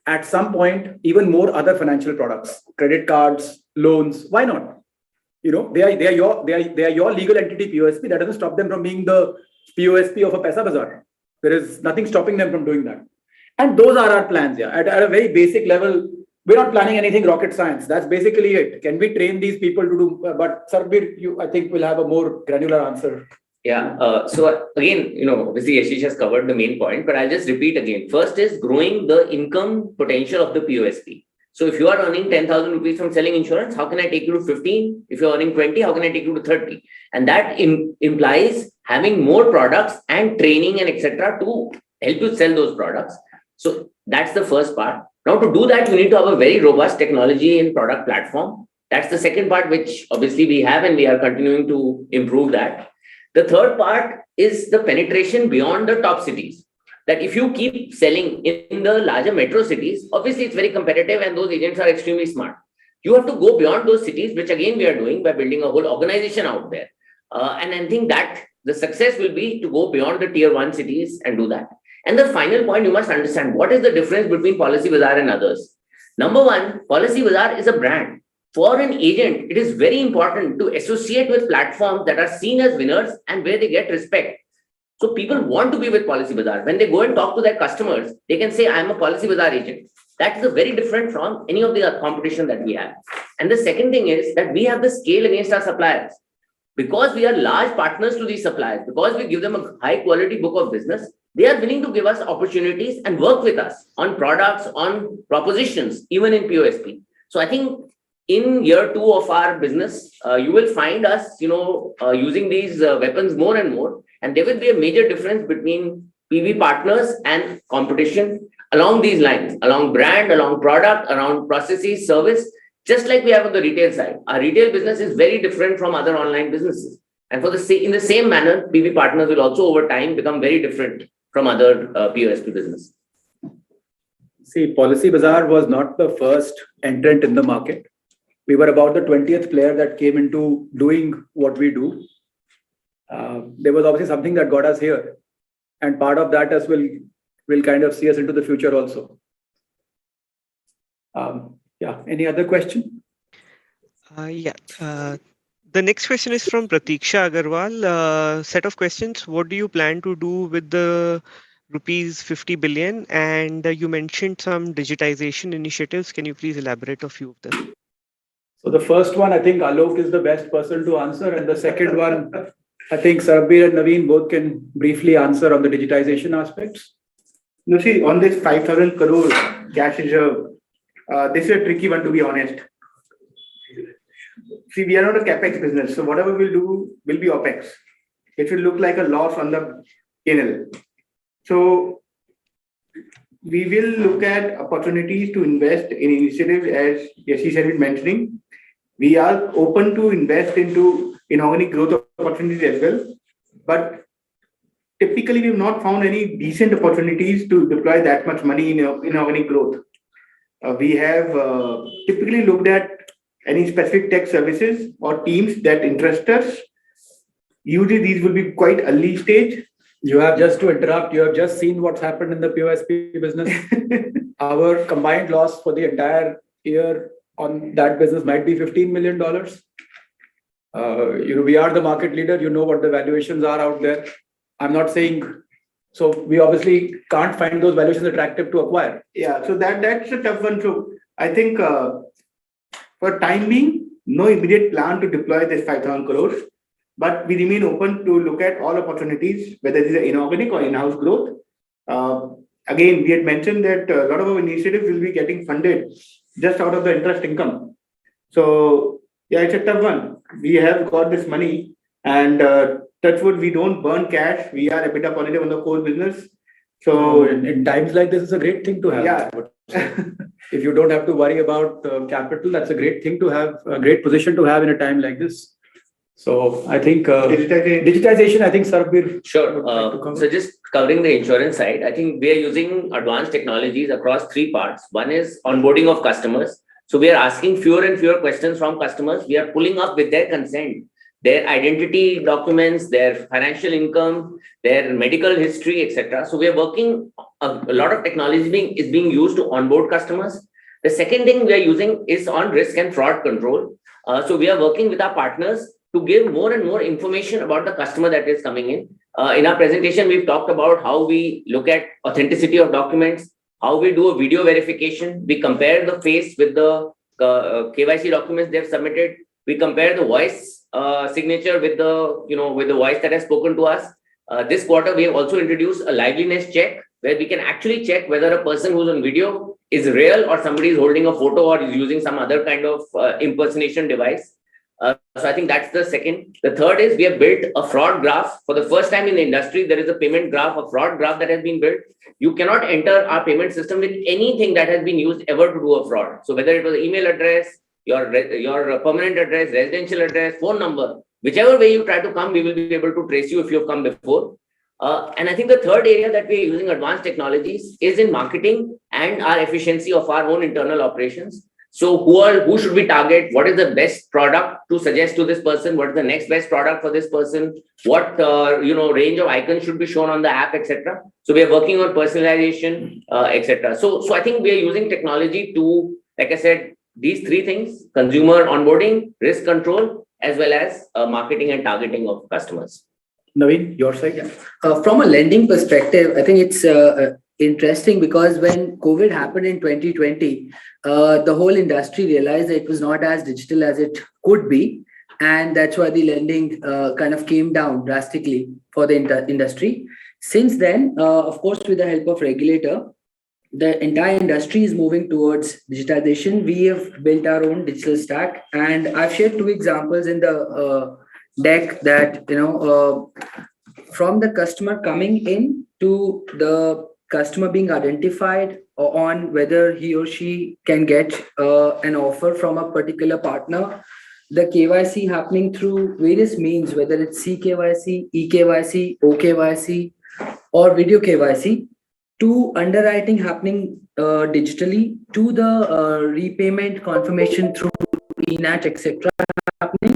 At some point, even more other financial products, credit cards, loans. Why not? They are your legal entity POSP. That doesn't stop them from being the POSP of a Paisabazaar. There is nothing stopping them from doing that. And those are our plans. Yeah, at a very basic level, we're not planning anything rocket science. That's basically it. Can we train these people to do? But Sarbir, I think will have a more granular answer. Yeah. So again, obviously Yashish has covered the main point, but I'll just repeat again. First is growing the income potential of the POSP. So if you are earning 10,000 rupees from selling insurance, how can I take you to 15? If you're earning 20, how can I take you to 30? And that implies having more products and training and etc. to help you sell those products. So that's the first part. Now, to do that, you need to have a very robust technology and product platform. That's the second part, which obviously we have, and we are continuing to improve that. The third part is the penetration beyond the top cities. That if you keep selling in the larger metro cities, obviously it's very competitive and those agents are extremely smart. You have to go beyond those cities, which again we are doing by building a whole organization out there. And I think that the success will be to go beyond the tier 1 cities and do that. And the final point, you must understand what is the difference between Policybazaar and others. Number one, Policybazaar is a brand. For an agent, it is very important to associate with platforms that are seen as winners and where they get respect. So people want to be with Policybazaar. When they go and talk to their customers, they can say, I'm a Policybazaar agent. That is very different from any of the competition that we have. And the second thing is that we have the scale against our suppliers. Because we are large partners to these suppliers, because we give them a high quality book of business, they are willing to give us opportunities and work with us on products, on propositions, even in POSP. So I think in year 2 of our business, you will find us, using these weapons more and more, and there will be a major difference between PB partners and competition along these lines, along brand, along product, around processes, service. Just like we have on the retail side, our retail business is very different from other online businesses. And in the same manner, PB partners will also over time become very different from other POSP business. See, Policybazaar was not the first entrant in the market. We were about the 20th player that came into doing what we do. There was obviously something that got us here. And part of that as will kind of see us into the future also. Yeah, any other question? The next question is from Pratiksha Agarwal. Set of questions. What do you plan to do with the rupees 50 billion? And you mentioned some digitization initiatives. Can you please elaborate a few of them? So the first one, I think Alok is the best person to answer. And the second one, I think Sarbir and Naveen both can briefly answer on the digitization aspects. No, see, on this 5,000 crore cash reserve, this is a tricky one, to be honest. See, we are not a capex business, so whatever we'll do will be opex. It will look like a loss on the P&L. So we will look at opportunities to invest in initiatives, as Yashish has been mentioning. We are open to invest into inorganic growth opportunities as well, but typically we have not found any decent opportunities to deploy that much money in inorganic growth. We have typically looked at any specific tech services or teams that interest us. Usually these will be quite early stage. You have just to interrupt. You have just seen what's happened in the POSP business. Our combined loss for the entire year on that business might be $15 million. We are the market leader. You know what the valuations are out there. I'm not saying. So we obviously can't find those valuations attractive to acquire. Yeah, so that's a tough one. So I think for time being, no immediate plan to deploy this 5,000 crores, but we remain open to look at all opportunities, whether it is inorganic or in-house growth. Again, we had mentioned that a lot of our initiatives will be getting funded just out of the interest income. So yeah, it's a tough one. We have got this money, and touch wood, we don't burn cash. We are EBITDA positive on the core business. So in times like this, it's a great thing to have. Yeah. If you don't have to worry about capital, that's a great thing to have, a great position to have in a time like this. So I think digitization, I think Sarbir. Sure. So just covering the insurance side, I think we are using advanced technologies across 3 parts. One is onboarding of customers. So we are asking fewer and fewer questions from customers. We are pulling up with their consent, their identity documents, their financial income, their medical history, etc. So we are working, a lot of technology is being used to onboard customers. The second thing we are using is on risk and fraud control. So we are working with our partners to give more and more information about the customer that is coming in. In our presentation, we've talked about how we look at authenticity of documents, how we do a video verification. We compare the face with the KYC documents they've submitted. We compare the voice signature with the voice that has spoken to us. This quarter, we have also introduced a liveliness check, where we can actually check whether a person who's on video is real or somebody is holding a photo or is using some other kind of impersonation device. So I think that's the second. The third is we have built a fraud graph. For the first time in the industry, there is a payment graph, a fraud graph that has been built. You cannot enter our payment system with anything that has been used ever to do a fraud. So whether it was email address, your permanent address, residential address, phone number, whichever way you try to come, we will be able to trace you if you have come before. And I think the third area that we are using advanced technologies is in marketing and our efficiency of our own internal operations. So who should we target? What is the best product to suggest to this person? What is the next best product for this person? What range of icons should be shown on the app, etc. So we are working on personalization, etc. So I think we are using technology to, like I said, these 3 things: consumer onboarding, risk control, as well as marketing and targeting of customers. Naveen, your side? From a lending perspective, I think it's interesting because when COVID happened in 2020, the whole industry realized that it was not as digital as it could be. And that's why the lending kind of came down drastically for the industry. Since then, of course, with the help of regulator, the entire industry is moving towards digitization. We have built our own digital stack, and I've shared two examples in the deck that from the customer coming in to the customer being identified on whether he or she can get an offer from a particular partner, the KYC happening through various means, whether it's CKYC, EKYC, OKYC, or video KYC, to underwriting happening digitally, to the repayment confirmation through ENACH, etc. happening,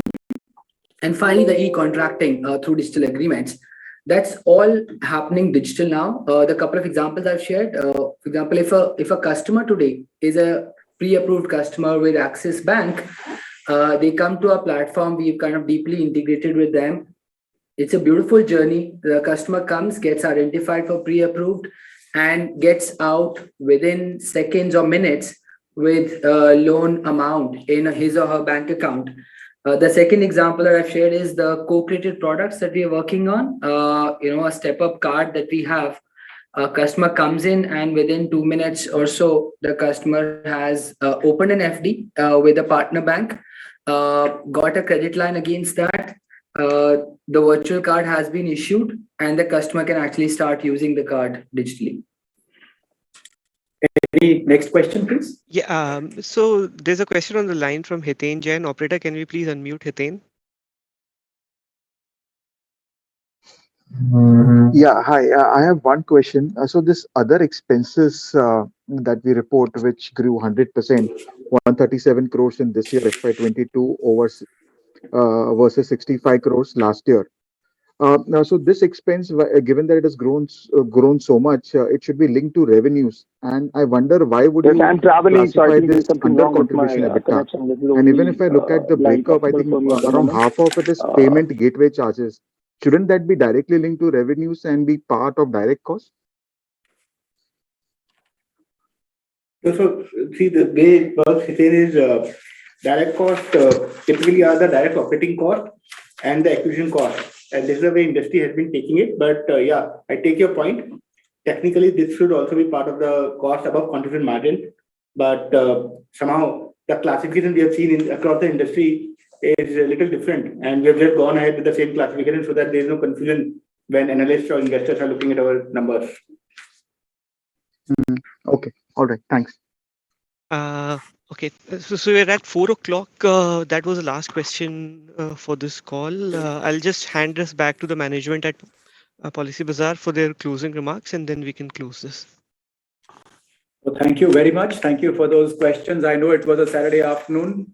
and finally the e-contracting through digital agreements. That's all happening digital now. The couple of examples I've shared, for example, if a customer today is a pre-approved customer with Axis Bank, they come to our platform, we've kind of deeply integrated with them. It's a beautiful journey. The customer comes, gets identified for pre-approved, and gets out within seconds or minutes with a loan amount in his or her bank account. The second example that I've shared is the co-created products that we are working on. A step-up card that we have. A customer comes in and within 2 minutes or so, the customer has opened an FD with a partner bank, got a credit line against that. The virtual card has been issued and the customer can actually start using the card digitally. Any next question, please? Yeah, so there's a question on the line from Hiten Jain. Operator, can we please unmute Hiten? Yeah, hi. I have one question. So this other expenses that we report, which grew 100%, 137 crores in this year, FY22 over versus 65 crores last year. Now, so this expense, given that it has grown so much, it should be linked to revenues. And I wonder why would you classify this under contribution EBITDA? And even if I look at the breakup, I think around half of it is payment gateway charges. Shouldn't that be directly linked to revenues and be part of direct costs? So see, the way it works, is direct cost typically are the direct operating cost and the acquisition cost. And this is the way industry has been taking it. But yeah, I take your point. Technically, this should also be part of the cost above contribution margin. But somehow the classification we have seen across the industry is a little different. And we have just gone ahead with the same classification so that there is no confusion when analysts or investors are looking at our numbers. Okay. All right. Thanks. Okay, so we're at 4 o'clock. That was the last question for this call. I'll just hand this back to the management at Policybazaar for their closing remarks, and then we can close this. Well, thank you very much. Thank you for those questions. I know it was a Saturday afternoon.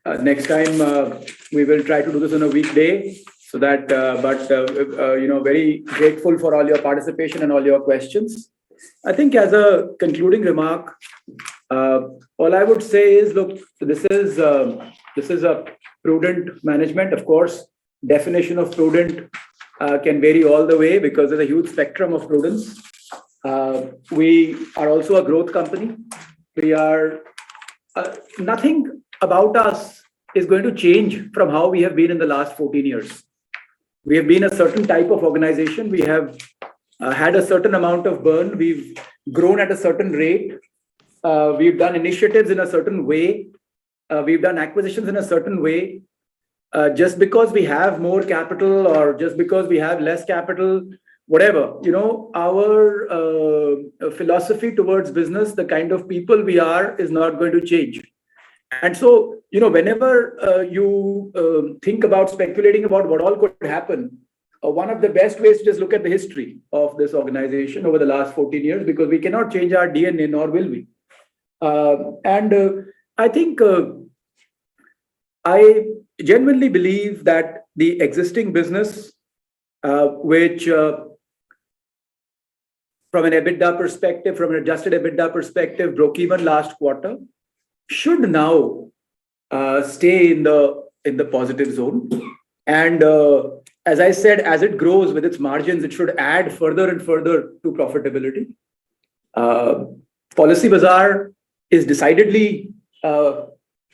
Next time we will try to do this on a weekday. So that, very grateful for all your participation and all your questions. I think as a concluding remark, all I would say is, look, this is a prudent management. Of course, definition of prudent can vary all the way because there's a huge spectrum of prudence. We are also a growth company. We are nothing about us is going to change from how we have been in the last 14 years. We have been a certain type of organization. We have had a certain amount of burn. We've grown at a certain rate. We've done initiatives in a certain way. We've done acquisitions in a certain way. Just because we have more capital or just because we have less capital, whatever, our philosophy towards business, the kind of people we are, is not going to change. And so, whenever you think about speculating about what all could happen, one of the best ways to just look at the history of this organization over the last 14 years, because we cannot change our DNA, nor will we. I think I genuinely believe that the existing business, which from an EBITDA perspective, from an adjusted EBITDA perspective, broke even last quarter, should now stay in the positive zone. And as I said, as it grows with its margins, it should add further and further to profitability. Policybazaar is decidedly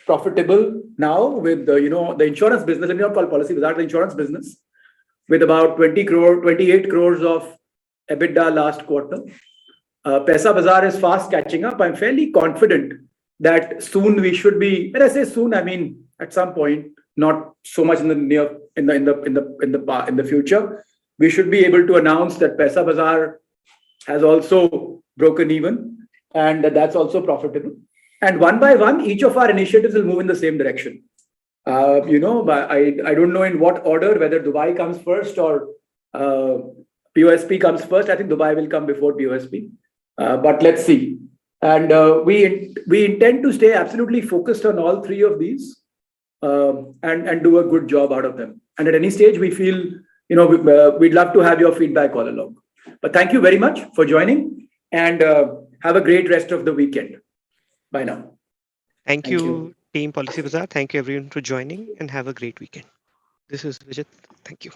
profitable now with the insurance business. Let me not call Policybazaar the insurance business, with about 28 crores of EBITDA last quarter. Paisabazaar is fast catching up. I'm fairly confident that soon we should be. When I say soon, I mean at some point, not so much in the future. We should be able to announce that Paisabazaar has also broken even, and that's also profitable. And one by one, each of our initiatives will move in the same direction. But I don't know in what order, whether Dubai comes first or POSP comes first. I think Dubai will come before POSP. But let's see. And we intend to stay absolutely focused on all three of these and do a good job out of them. And at any stage, we feel, we'd love to have your feedback all along. But thank you very much for joining, and have a great rest of the weekend. Bye now. Thank you, Team Policybazaar. Thank you, everyone, for joining, and have a great weekend. This is Vijay. Thank you.